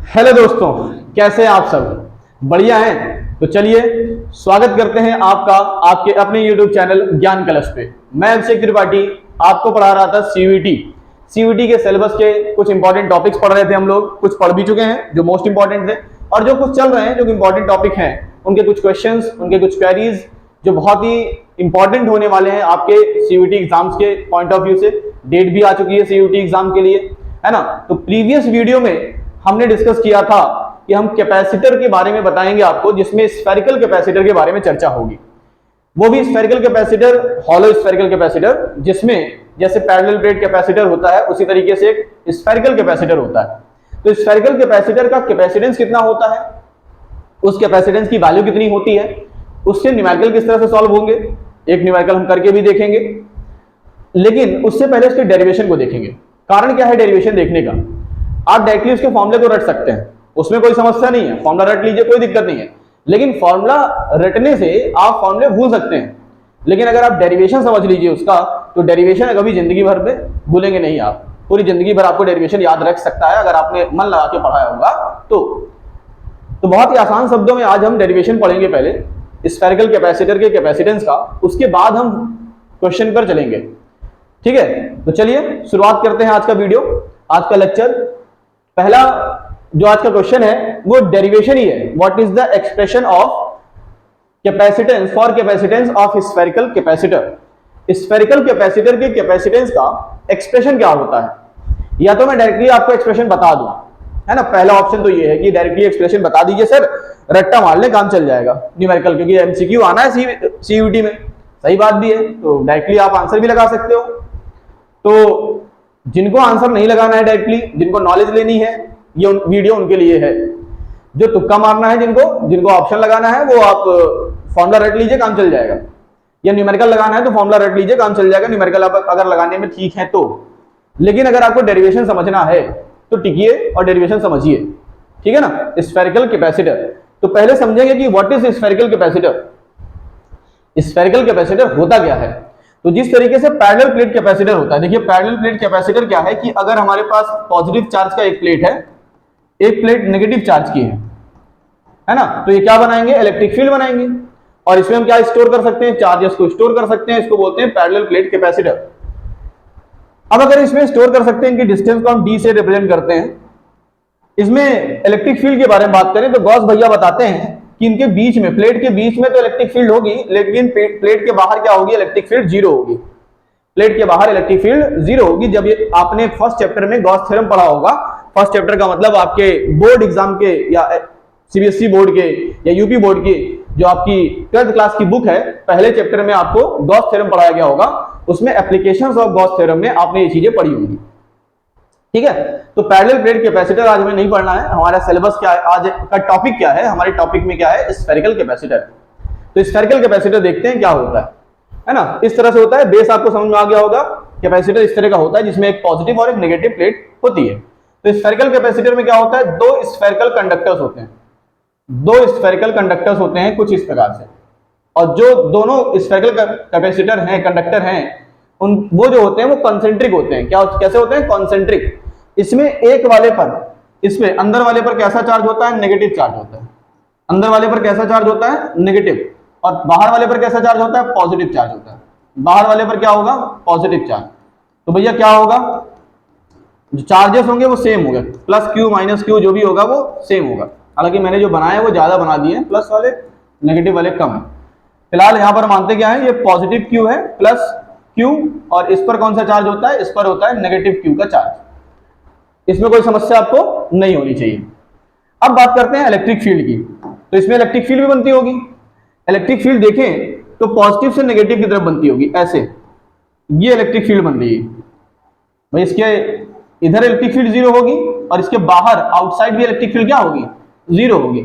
Hello दोस्तों, कैसे हैं आप सब? बढ़िया हैं? तो चलिए स्वागत करते हैं आपका आपके अपने YouTube चैनल ज्ञान कलश पे। मैं अभिषेक त्रिपाठी आपको पढ़ा रहा था सीवीटी के सिलेबस के कुछ इंपॉर्टेंट टॉपिक्स पढ़ रहे थे। हम लोग कुछ पढ़ भी चुके हैं जो मोस्ट इंपॉर्टेंट थे, और जो कुछ चल रहे हैं जो इंपॉर्टेंट टॉपिक हैं उनके कुछ क्वेश्चंस, उनके कुछ क्वेरीज जो बहुत ही इंपॉर्टेंट होने वाले हैं आपके सीयूटी एग्जाम्स के पॉइंट ऑफ व्यू से। डेट भी आ चुकी है सीयूटी एग्जाम के लिए, है ना। तो प्रीवियस वीडियो में हमने डिस्कस किया था कि हम कैपेसिटर के बारे में बताएंगे आपको, जिसमें स्फेरिकल कैपेसिटर के बारे में चर्चा होगी। वो भी spherical capacitor, hollow spherical capacitor, जिसमें जैसे पैरेलल प्लेट कैपेसिटर होता है उसी तरीके से एक स्फेरिकल कैपेसिटर होता है। तो स्फेरिकल कैपेसिटर का कैपेसिटेंस कितना होता है, उस कैपेसिटेंस की वैल्यू कितनी होती है, उससे न्यूमेरिकल किस तरह से सॉल्व होंगे, एक न्यूमेरिकल हम करके भी देखेंगे। लेकिन उससे पहले उसके डेरिवेशन को देखेंगे। कारण क्या है डेरिवेशन देखने का? आप डायरेक्टली उसके फॉर्मूले को रट सकते हैं, उसमें कोई समस्या नहीं है, फॉर्मूला रट लीजिए, कोई दिक्कत नहीं है। लेकिन फॉर्मूला रटने से आप फॉर्मूले भूल सकते हैं, लेकिन अगर आप डेरिवेशन समझ लीजिए उसका, तो डेरिवेशन कभी जिंदगी भर में भूलेंगे नहीं। आप पूरी जिंदगी भर आपको डेरिवेशन याद रख सकता है अगर आपने मन लगा के पढ़ाया होगा तो बहुत ही आसान शब्दों में आज हम डेरिवेशन पढ़ेंगे। पहले स्फेरिकल कैपेसिटर के कैपेसिटेंस का, उसके बाद हम क्वेश्चन पर चलेंगे। ठीक है, तो चलिए शुरुआत करते हैं आज का वीडियो, आज का लेक्चर। पहला जो आज का क्वेश्चन है वो डेरिवेशन ही है। What is the expression of capacitance for capacitance of spherical capacitor? Spherical capacitor के कैपेसिटेंस का एक्सप्रेशन क्या होता है? या तो मैं डायरेक्टली आपको एक्सप्रेशन बता दूं, है ना। पहला ऑप्शन तो ये है कि डायरेक्टली एक्सप्रेशन बता दीजिए सर, रट्टा मार ले काम चल जाएगा न्यूमेरिकल, क्योंकि एमसीक्यू आना है सीयूटी में। सही बात भी है, तो डायरेक्टली आप आंसर भी लगा सकते हो। तो जिनको आंसर नहीं लगाना है डायरेक्टली, जिनको नॉलेज लेनी है, ये वीडियो उनके लिए है। जो तुक्का मारना है, जिनको ऑप्शन लगाना है, वो आप फॉर्मूला रट लीजिए, काम चल जाएगा। या न्यूमेरिकल लगाना है तो फॉर्मूला रट लीजिए, काम चल जाएगा। न्यूमेरिकल आप अगर लगाने में ठीक है तो। लेकिन अगर आपको डेरिवेशन समझना है तो टिकिए और डेरिवेशन समझिए, ठीक है ना। स्फेरिकल कैपेसिटर, तो पहले समझेंगे कि what is spherical capacitor. Spherical capacitor होता क्या है? तो जिस तरीके से पैरेलल प्लेट कैपेसिटर होता है, देखिए पैरेलल प्लेट कैपेसिटर क्या है कि अगर हमारे पास पॉजिटिव चार्ज का एक प्लेट है, एक प्लेट नेगेटिव चार्ज की है ना, तो ये क्या बनाएंगे? इलेक्ट्रिक फील्ड बनाएंगे। और इसमें हम क्या स्टोर कर सकते हैं? चार्जेस को स्टोर कर सकते हैं। इसको बोलते हैं पैरेलल प्लेट कैपेसिटर। अब अगर इसमें स्टोर कर सकते हैं, इनकी डिस्टेंस को हम डी से रिप्रेजेंट करते हैं। इसमें इलेक्ट्रिक फील्ड के बारे में बात करें तो गॉस भैया बताते हैं कि इनके बीच में, प्लेट के बीच में तो इलेक्ट्रिक फील्ड होगी, लेकिन प्लेट के बाहर क्या होगी? इलेक्ट्रिक फील्ड जीरो होगी। प्लेट के बाहर इलेक्ट्रिक फील्ड जीरो होगी। जब ये आपने फर्स्ट चैप्टर में गॉस थ्योरम पढ़ा होगा, फर्स्ट चैप्टर का मतलब आपके बोर्ड एग्जाम के या सीबीएसई बोर्ड के या यूपी बोर्ड की जो आपकी 12th क्लास की बुक है, पहले चैप्टर में आपको गॉस थ्योरम पढ़ाया गया होगा। उसमें एप्लीकेशंस ऑफ गॉस थ्योरम में आपने ये चीजें पढ़ी होंगी, ठीक है। तो पैरेलल प्लेट कैपेसिटर आज हमें नहीं पढ़ना है। हमारा सिलेबस क्या है, आज का टॉपिक क्या है, हमारे टॉपिक में क्या है? Spherical capacitor. तो स्फेरिकल कैपेसिटर देखते हैं क्या होता है ना। इस तरह से होता है, बेस आपको समझ में आ गया होगा। कैपेसिटर इस तरह का होता है जिसमें एक पॉजिटिव और एक नेगेटिव प्लेट होती है। तो स्फेरिकल कैपेसिटर में क्या होता है? दो स्फेरिकल कंडक्टर्स होते हैं, दो स्फेरिकल कंडक्टर्स होते हैं कुछ इस प्रकार से। और जो दोनों स्फेरिकल कैपेसिटर हैं, कंडक्टर हैं, उन वो जो होते हैं वो कॉन्सेंट्रिक होते हैं। क्या कैसे होते हैं? कॉन्सेंट्रिक। इसमें एक वाले पर, इसमें अंदर वाले पर कैसा चार्ज होता है? नेगेटिव चार्ज होता है। अंदर वाले पर कैसा चार्ज होता है? नेगेटिव। और बाहर वाले पर कैसा चार्ज होता है? पॉजिटिव चार्ज होता है। बाहर वाले पर क्या होगा? Positive charge. तो भैया क्या होगा? जो चार्जेस होंगे वो सेम होंगे, प्लस क्यू माइनस क्यू जो भी होगा वो सेम होगा। हालांकि मैंने जो बनाया है वो ज्यादा बना दिए हैं, प्लस वाले नेगेटिव वाले कम है। फिलहाल यहां पर मानते क्या है? ये पॉजिटिव क्यू है प्लस क्यू, और इस पर कौन सा चार्ज होता है? इस पर होता है नेगेटिव क्यू का चार्ज। इसमें कोई समस्या आपको नहीं होनी चाहिए। अब बात करते हैं इलेक्ट्रिक फील्ड की। तो इसमें इलेक्ट्रिक फील्ड भी बनती होगी। इलेक्ट्रिक फील्ड देखें तो पॉजिटिव से नेगेटिव की तरफ बनती होगी, ऐसे। ये इलेक्ट्रिक फील्ड बन रही है भाई। इसके इधर इलेक्ट्रिक फील्ड जीरो होगी और इसके बाहर आउटसाइड भी इलेक्ट्रिक फील्ड क्या होगी? जीरो होगी।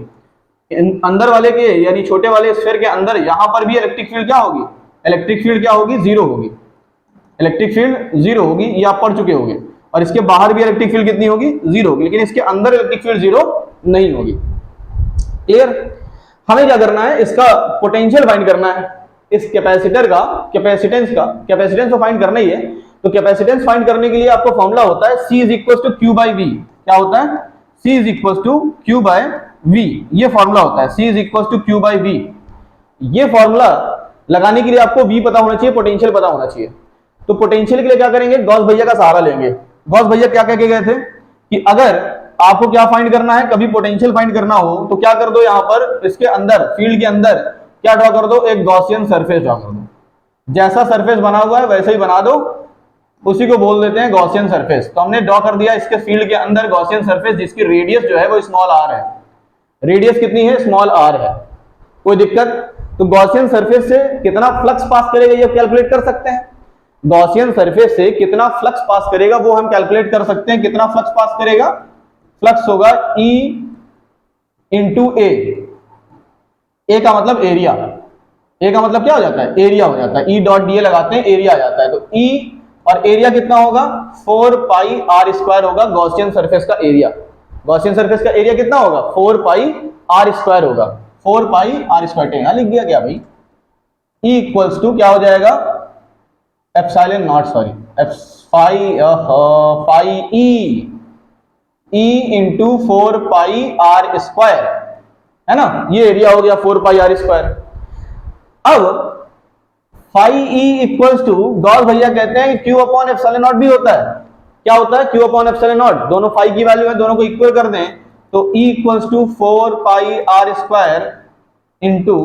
अंदर वाले के यानी छोटे वाले स्फीयर के अंदर यहां पर भी इलेक्ट्रिक फील्ड क्या होगी? इलेक्ट्रिक फील्ड क्या होगी? जीरो होगी। इलेक्ट्रिक फील्ड जीरो होगी, ये आप पढ़ चुके होंगे। और इसके बाहर भी इलेक्ट्रिक फील्ड कितनी होगी? जीरो होगी। लेकिन इसके अंदर इलेक्ट्रिक फील्ड जीरो नहीं होगी। क्लियर? हमें क्या करना है? इसका पोटेंशियल फाइंड करना है। इस कैपेसिटर का कैपेसिटेंस को फाइंड करना ही है। तो कैपेसिटेंस फाइंड करने के लिए आपको फॉर्मूला होता है C is equal to Q by V। क्या होता है? C is equal to Q by V, ये फॉर्मूला होता है, C is equal to Q by V। ये फॉर्मूला लगाने के लिए आपको V पता होना चाहिए, पोटेंशियल पता होना चाहिए। तो पोटेंशियल के लिए क्या करेंगे, गॉस भैया का सहारा लेंगे। गॉस भैया क्या कह के गए थे कि अगर आपको क्या फाइंड करना है, कभी पोटेंशियल फाइंड करना हो तो क्या कर दो, यहां पर इसके अंदर, फील्ड के अंदर क्या ड्रॉ कर दो, एक गॉसियन सरफेस ड्रॉ कर दो। जैसा सरफेस बना हुआ है वैसे ही बना दो, उसी को बोल देते हैं गॉसियन सरफेस। तो हमने ड्रॉ कर दिया इसके फील्ड के अंदर गॉसियन सरफेस, जिसकी रेडियस जो है वो स्मॉल r है। रेडियस कितनी है, स्मॉल r है। कोई दिक्कत? तो गॉसियन सरफेस से कितना फ्लक्स पास करेगा ये कैलकुलेट कर सकते हैं। गॉसियन सरफेस से कितना फ्लक्स पास करेगा वो हम कैलकुलेट कर सकते हैं। कितना फ्लक्स पास करेगा, फ्लक्स होगा E इंटू ए। ए का मतलब एरिया, ए का मतलब क्या हो जाता है, एरिया हो जाता है। E डॉट डी लगाते हैं, एरिया आ जाता है। तो E और एरिया कितना होगा, 4 पाई r स्क्वायर होगा गॉसियन सरफेस का एरिया। गॉसियन सरफेस का एरिया कितना होगा, 4 पाई r स्क्वायर होगा। 4 पाई r स्क्वायर, यहां लिख दिया क्या भाई। E इक्वल्स टू क्या हो जाएगा, epsilon naught, sorry pi E into 4 pi r square, है ना। ये एरिया हो गया 4 पाई r स्क्वायर। अब phi E equals to, Gauss भैया कहते हैं Q अपॉन एप्सिलॉन नॉट भी होता है। क्या होता है, Q अपॉन एप्सिलॉन नॉट। दोनों फाई की वैल्यू है, दोनों को इक्वल कर दें तो E equals to 4 pi r square into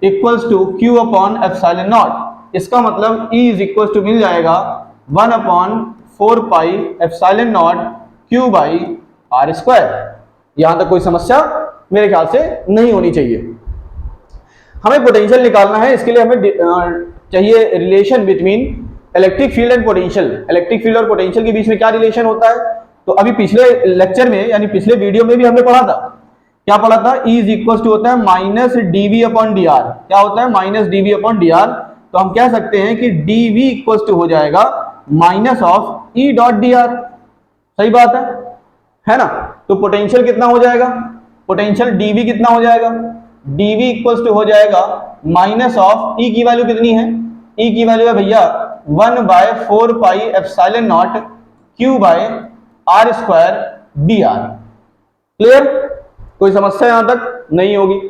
equals to Q upon epsilon naught. इसका मतलब E इज इक्वल्स टू मिल जाएगा 1 upon 4 pi epsilon naught Q by r square. यहां तक कोई समस्या मेरे ख्याल से नहीं होनी चाहिए। हमें पोटेंशियल निकालना है, इसके लिए हमें चाहिए relation between electric field and potential. Electric field और पोटेंशियल के बीच में क्या रिलेशन होता है, तो अभी पिछले लेक्चर में यानी पिछले वीडियो में भी हमने पढ़ा था। क्या पढ़ा था, E इज इक्वल टू होता है माइनस dv अपॉन dr। क्या होता है, माइनस dv अपॉन dr। तो हम कह सकते हैं कि dv इक्वल टू हो जाएगा minus of E dot dr। सही बात है ना। तो पोटेंशियल कितना हो जाएगा, पोटेंशियल dv कितना हो जाएगा, dv इक्वल टू हो जाएगा माइनस ऑफ E की वैल्यू कितनी है, E की वैल्यू है भैया 1 by 4 pi epsilon naught Q by r square dr। Clear, कोई समस्या यहां तक नहीं होगी।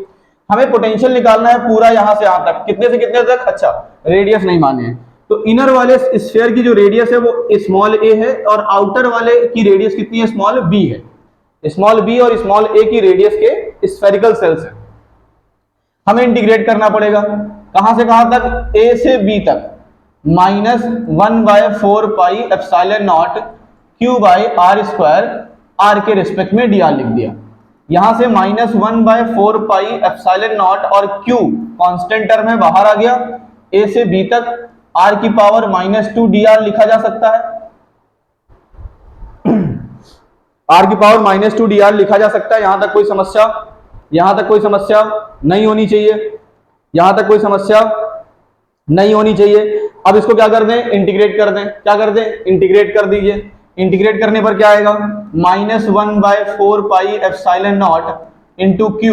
हमें पोटेंशियल निकालना है पूरा यहां से यहां तक, कितने से कितने तक, अच्छा रेडियस नहीं माने हैं। तो इनर वाले स्फीयर की जो रेडियस है वो स्मॉल a है और आउटर वाले की रेडियस कितनी है, स्मॉल b है। स्मॉल b और स्मॉल a की रेडियस के स्फेरिकल सेल्स है। हमें इंटीग्रेट करना पड़ेगा, कहां से कहां तक, a से b तक। Minus 1 by 4 pi epsilon naught Q by r square, r के रिस्पेक्ट में dr लिख दिया। यहां से minus 1 by 4 pi epsilon naught और Q कांस्टेंट टर्म है, बाहर आ गया। a से b तक r की पावर -2 dr लिखा जा सकता है। r की पावर -2 dr लिखा जा सकता है। यहां तक कोई समस्या, यहां तक कोई समस्या नहीं होनी चाहिए, यहां तक कोई समस्या नहीं होनी चाहिए। अब इसको क्या कर दें, इंटीग्रेट कर दें। क्या कर दें, इंटीग्रेट कर दीजिए। इंटीग्रेट करने पर क्या आएगा, -1 by 4 pi epsilon naught into Q।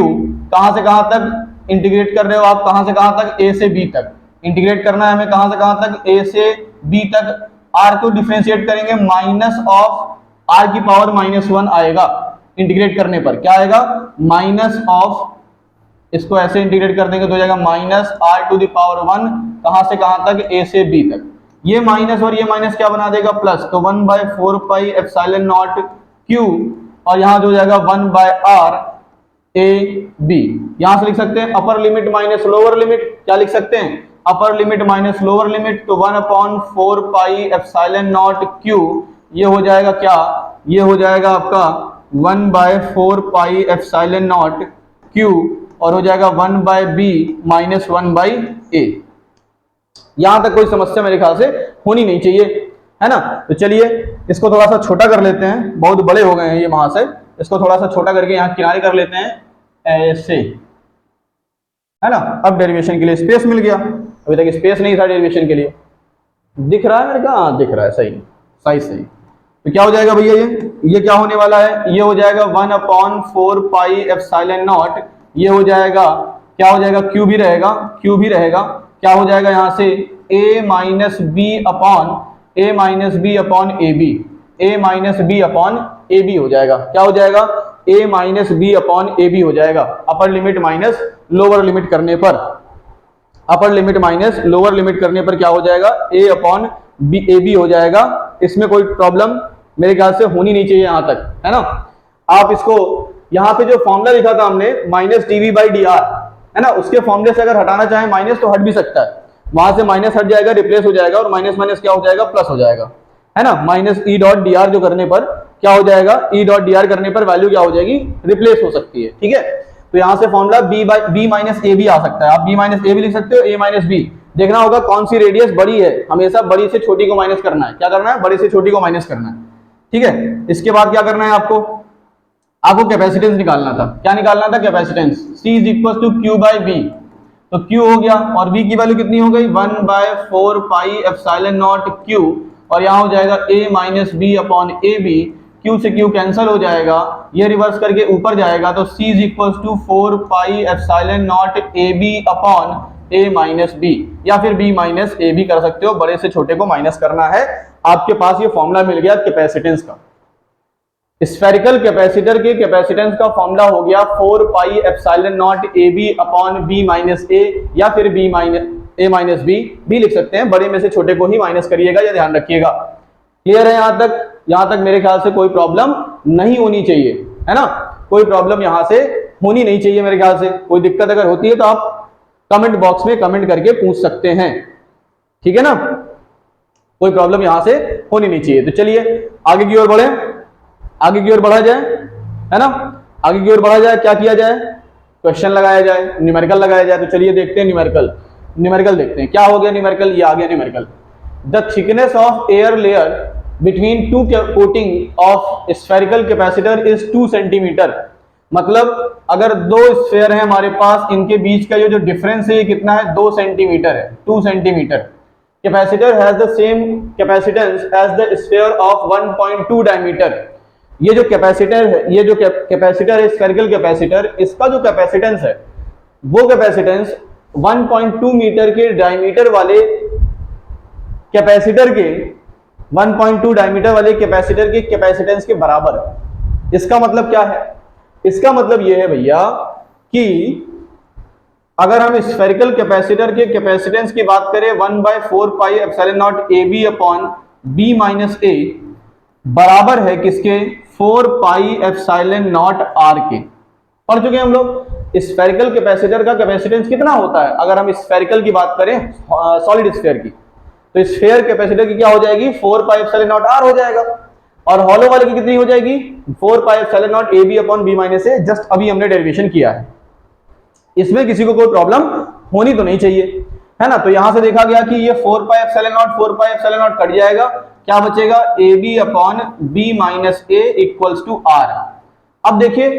कहां से कहां तक इंटीग्रेट कर रहे हो आप, कहां से कहां तक, a से b तक। इंटीग्रेट करना है हमें कहां से कहां तक, a से b तक। r को डिफरेंशिएट करेंगे, माइनस ऑफ r की पावर -1 आएगा। इंटीग्रेट करने पर क्या आएगा, माइनस ऑफ, इसको ऐसे इंटीग्रेट कर देंगे तो हो जाएगा minus r to the power 1, कहां से कहां तक, a से b तक। ये माइनस और ये माइनस क्या बना देगा, प्लस। तो 1 by 4 pi epsilon naught Q और यहां जो हो जाएगा 1 बाय r a b। यहां से लिख सकते हैं अपर लिमिट माइनस लोअर लिमिट। क्या लिख सकते हैं, अपर लिमिट माइनस लोअर लिमिट। तो 1 upon 4 pi epsilon naught Q, ये हो जाएगा क्या, ये हो जाएगा आपका 1 by 4 pi epsilon naught Q और हो जाएगा 1 by b minus 1 by a। यहां तक कोई समस्या मेरे ख्याल से होनी नहीं चाहिए, है ना। तो चलिए इसको थोड़ा सा छोटा कर लेते हैं, बहुत बड़े हो गए हैं ये वहां से। इसको थोड़ा सा छोटा करके यहाँ किनारे कर लेते हैं ऐसे, है ना। अब डेरिवेशन के लिए स्पेस मिल गया, अभी तक स्पेस नहीं था डेरिवेशन के लिए। दिख रहा है मेरे का, हाँ दिख रहा है, सही सही सही। तो क्या हो जाएगा भैया, ये क्या होने वाला है, ये हो जाएगा 1 अपॉन 4 पाई एप्सिलॉन नॉट। ये हो जाएगा, क्या हो जाएगा, Q भी रहेगा, Q भी रहेगा। क्या हो जाएगा यहां से, a minus B upon a minus B upon A B, a minus B upon A B हो जाएगा। क्या हो जाएगा, a minus B upon A B हो जाएगा, upper limit minus lower limit करने पर, upper limit minus lower limit करने पर क्या हो जाएगा, a upon B A B हो जाएगा। इसमें कोई प्रॉब्लम मेरे ख्याल से होनी नहीं चाहिए यहां तक, है ना। आप इसको यहाँ पे जो फॉर्मूला लिखा था हमने minus D V by D R, है ना, उसके फॉर्मूले से अगर हटाना चाहे माइनस तो हट भी सकता है, वहां से माइनस हट जाएगा, रिप्लेस हो जाएगा, और माइनस माइनस क्या हो जाएगा, प्लस हो जाएगा, है ना। Minus E dot D R जो करने पर क्या हो जाएगा, ई डॉट डी आर करने पर वैल्यू क्या हो जाएगी, रिप्लेस हो सकती है, ठीक है। तो यहां से formula B minus A B आ सकता है, आप बी माइनस ए भी लिख सकते हो, ए माइनस बी। देखना होगा कौन सी रेडियस बड़ी है, हमेशा बड़ी से छोटी को माइनस करना है, क्या करना है, बड़ी से छोटी को माइनस करना है, ठीक है। इसके बाद क्या करना है आपको कैपेसिटेंस निकालना था, क्या निकालना था, capacitance. C is equal to Q by B, तो Q हो गया, और B की वैल्यू कितनी हो गई, 1/4 पाई एप्सिलॉन नॉट Q, और यहाँ हो जाएगा A minus B upon A B, Q से Q कैंसिल हो जाएगा, ये रिवर्स करके ऊपर जाएगा, तो C is equal to 4 pi epsilon naught A B upon A minus B, या फिर B माइनस ए बी कर सकते हो, बड़े से छोटे को माइनस करना है। आपके पास ये फॉर्मूला मिल गया कैपेसिटेंस का। स्फेरिकल कैपेसिटर के कैपेसिटेंस का फॉर्मूला हो गया 4 pi epsilon naught A B upon B minus A, या फिर B minus A minus B भी लिख सकते हैं, बड़े में से छोटे को ही माइनस करिएगा, या ध्यान रखिएगा। क्लियर है यहां तक? यहां तक मेरे ख्याल से कोई प्रॉब्लम नहीं होनी चाहिए, है ना, कोई प्रॉब्लम यहां से होनी नहीं चाहिए मेरे ख्याल से। कोई दिक्कत अगर होती है तो आप कमेंट बॉक्स में कमेंट करके पूछ सकते हैं, ठीक है ना, कोई प्रॉब्लम यहां से होनी नहीं चाहिए। तो चलिए आगे की ओर बढ़े, आगे की ओर बढ़ा जाए, है ना, आगे की ओर बढ़ा जाए, क्या किया जाए, क्वेश्चन लगाया जाए, न्यूमेरिकल लगाया जाए। तो चलिए देखते हैं न्यूमेरिकल देखते हैं क्या हो गया न्यूमेरिकल, ये आ गया numerical. The thickness of air layer between two coating of spherical capacitor is 2 centimetre. मतलब अगर दो स्फेयर है हमारे पास, इनके बीच का जो डिफरेंस है ये कितना है, 2 सेंटीमीटर है, 2 centimetre. Capacitor has the same capacitance as the sphere of 1.2 diameter. ये जो कैपेसिटर है, ये जो कैपेसिटर है स्फेरिकल कैपेसिटर, इसका जो कैपेसिटेंस है वो कैपेसिटेंस 1.2 मीटर के डायमीटर वाले कैपेसिटर के 1.2 डायमीटर वाले कैपेसिटर के कैपेसिटेंस के बराबर है। इसका मतलब क्या है, इसका मतलब ये है भैया कि अगर हम स्फेरिकल कैपेसिटर के कैपेसिटेंस की बात करें 1/4 pi epsilon naught A B upon B minus A बराबर है किसके, 4 पाई एप्सिलॉन नॉट आर के। पढ़ चुके हैं हम लोग स्फेरिकल कैपेसिटर का कैपेसिटेंस कितना होता है। अगर हम स्फेरिकल की बात करें सॉलिड स्फेयर की, तो स्फेयर कैपेसिटर की क्या हो जाएगी, 4 पाई एप्सिलॉन नॉट आर हो जाएगा, और हॉलो वाले की कितनी हो जाएगी, 4 pi epsilon naught A B upon B minus A. Just अभी हमने डेरिवेशन किया है, इसमें किसी को कोई प्रॉब्लम होनी तो नहीं चाहिए, है ना। तो यहां से देखा गया कि ये 4 पाई एप्सिलॉन नॉट कट जाएगा, क्या बचेगा, A B upon B minus A equals to R. अब देखिए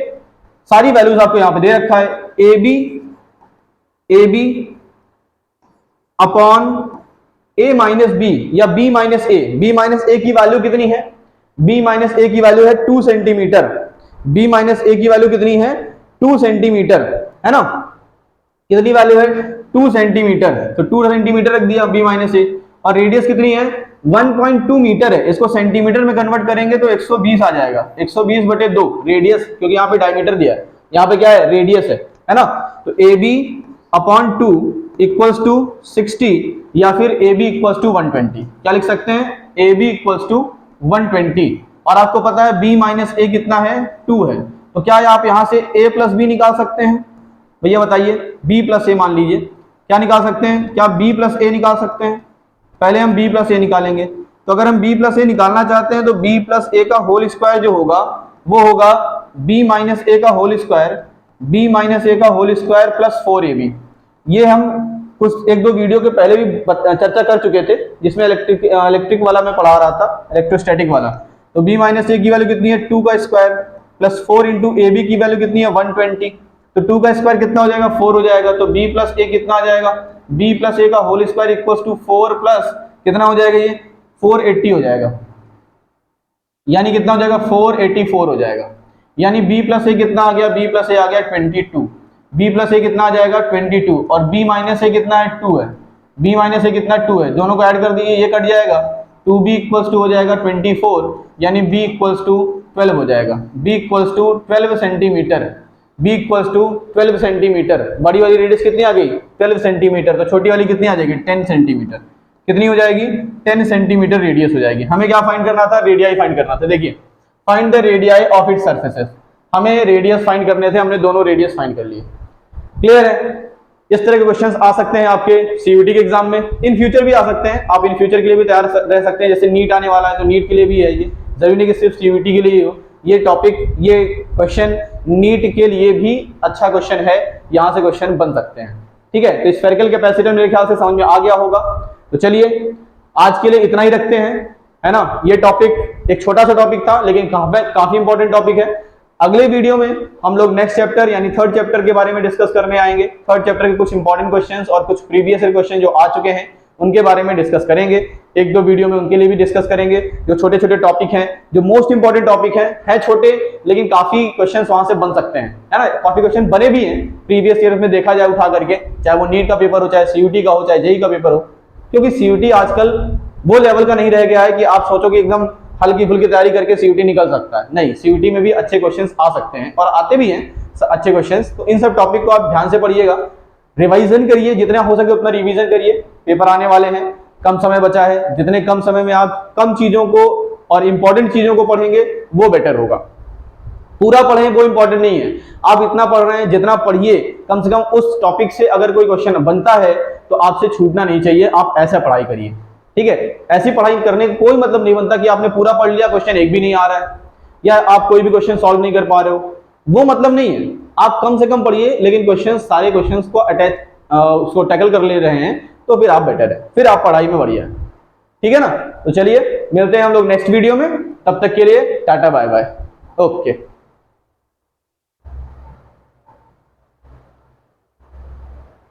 सारी वैल्यूज आपको यहां पे दे रखा है, A B upon A minus B या B minus A. B minus A की वैल्यू कितनी है, बी माइनस ए की वैल्यू है 2 सेंटीमीटर। बी माइनस ए की वैल्यू कितनी है, 2 सेंटीमीटर, है ना, कितनी वैल्यू है, 2 सेंटीमीटर। तो 2 सेंटीमीटर रख दिया बी माइनस ए, और रेडियस कितनी है, 1.2 मीटर है। इसको सेंटीमीटर में कन्वर्ट करेंगे तो 120 आ जाएगा, 120/2 रेडियस, क्योंकि यहाँ पे डायमीटर दिया है, यहाँ पे क्या है, रेडियस है ना। तो A B upon 2 equals to 60, या फिर ए बी इक्वल्स टू 120। क्या लिख सकते हैं, ए बी इक्वल्स टू 120। और आपको पता है बी माइनस ए कितना है, 2 है। तो क्या आप यहां से a प्लस बी निकाल सकते हैं, भैया बताइए, b प्लस ए मान लीजिए, क्या निकाल सकते हैं, क्या b प्लस ए निकाल सकते हैं। पहले हम b प्लस ए निकालेंगे, तो अगर हम b प्लस ए निकालना चाहते हैं तो b प्लस ए का होल स्क्वायर जो होगा वो होगा b माइनस ए का होल स्क्वायर, b माइनस ए का होल स्क्वायर प्लस 4ab। ये हम कुछ 1-2 वीडियो के पहले भी चर्चा कर चुके थे, जिसमें इलेक्ट्रिक वाला मैं पढ़ा रहा था, इलेक्ट्रोस्टैटिक वाला। तो b माइनस ए की वैल्यू कितनी है, 2 का square plus 4 into A B की वैल्यू कितनी है, 120। तो 2 का स्क्वायर कितना हो जाएगा, 4 हो जाएगा। तो b प्लस ए कितना आ जाएगा, b प्लस ए का whole square equals to 4 plus कितना हो जाएगा, ये 480 हो जाएगा, यानी कितना हो जाएगा, 484 हो जाएगा। यानी b प्लस ए कितना आ गया, b प्लस ए आ गया 22, b प्लस ए कितना आ जाएगा 22, और b माइनस ए कितना है, 2 है, b माइनस ए कितना 2 है, दोनों को ऐड कर दिए ये कट जाएगा, 2b इक्वल्स टू हो जाएगा 24, यानी b इक्वल्स टू 12 हो जाएगा, b equals to 12 centimetre, b equals to 12 centimetre. बड़ी वाली रेडियस कितनी आ गई 12 सेंटीमीटर, तो छोटी वाली कितनी आ जाएगी 10 सेंटीमीटर। कितनी हो जाएगी 10 सेंटीमीटर रेडियस हो जाएगी। हमें क्या फाइंड करना था, रेडियाई फाइंड करना था। देखिए find the radii of its surfaces, हमें रेडियस फाइंड करने थे, हमने दोनों रेडियस फाइंड कर लिए। क्लियर है। इस तरह के क्वेश्चंस आ सकते हैं आपके सीयूटी के एग्जाम में, इन फ्यूचर भी आ सकते हैं, आप इन फ्यूचर के लिए भी तैयार रह सकते हैं। जैसे नीट आने वाला है तो नीट के लिए भी है, ये जरूरी नहीं कि सिर्फ सीयूटी के लिए ही हो। ये टॉपिक, ये क्वेश्चन नीट के लिए भी अच्छा क्वेश्चन है, यहाँ से क्वेश्चन बन सकते हैं। ठीक है, तो स्फेरिकल कैपेसिटर मेरे ख्याल से समझ में आ गया होगा। तो चलिए आज के लिए इतना ही रखते हैं, है ना। ये टॉपिक एक छोटा सा टॉपिक था लेकिन काफी इंपॉर्टेंट टॉपिक है। अगले वीडियो में हम लोग नेक्स्ट चैप्टर यानी थर्ड चैप्टर के बारे में डिस्कस करने आएंगे। थर्ड चैप्टर के कुछ इंपॉर्टेंट क्वेश्चंस और कुछ प्रीवियस क्वेश्चन जो आ चुके हैं उनके बारे में डिस्कस करेंगे। एक दो वीडियो में उनके लिए भी डिस्कस करेंगे। जो छोटे छोटे टॉपिक हैं, जो मोस्ट इंपॉर्टेंट टॉपिक है छोटे लेकिन काफी क्वेश्चन वहां से बन सकते हैं, है ना। काफी क्वेश्चन बने भी हैं प्रीवियस ईयर में, देखा जाए उठा करके, चाहे वो नीट का पेपर हो, चाहे सीयूटी का हो, चाहे जेईई का पेपर हो। क्योंकि सीयूटी आजकल वो लेवल का नहीं रह गया है कि आप सोचो कि एकदम हल्की फुल्की तैयारी करके सीयूटी निकल सकता है। नहीं, सीयूटी में भी अच्छे क्वेश्चंस आ सकते हैं और आते भी हैं अच्छे क्वेश्चंस। तो इन सब टॉपिक को आप ध्यान से पढ़िएगा, रिवाइजन करिए, जितना हो सके उतना रिवीजन करिए। पेपर आने वाले हैं, कम समय बचा है, जितने कम समय में आप कम चीजों को और इंपॉर्टेंट चीजों को पढ़ेंगे वो बेटर होगा। पूरा पढ़ें वो इंपॉर्टेंट नहीं है, आप इतना पढ़ रहे हैं जितना पढ़िए, कम से कम उस टॉपिक से अगर कोई क्वेश्चन बनता है तो आपसे छूटना नहीं चाहिए, आप ऐसा पढ़ाई करिए। ठीक है, ऐसी पढ़ाई करने का कोई मतलब नहीं बनता कि आपने पूरा पढ़ लिया, क्वेश्चन एक भी नहीं आ रहा है या आप कोई भी क्वेश्चन सॉल्व नहीं कर पा रहे हो, वो मतलब नहीं है। आप कम से कम पढ़िए लेकिन क्वेश्चन, सारे क्वेश्चंस को उसको टैकल कर ले रहे हैं तो फिर आप बेटर है, फिर आप पढ़ाई में बढ़िया है। ठीक है ना। तो चलिए मिलते हैं हम लोग नेक्स्ट वीडियो में, तब तक के लिए टाटा बाय बाय। ओके।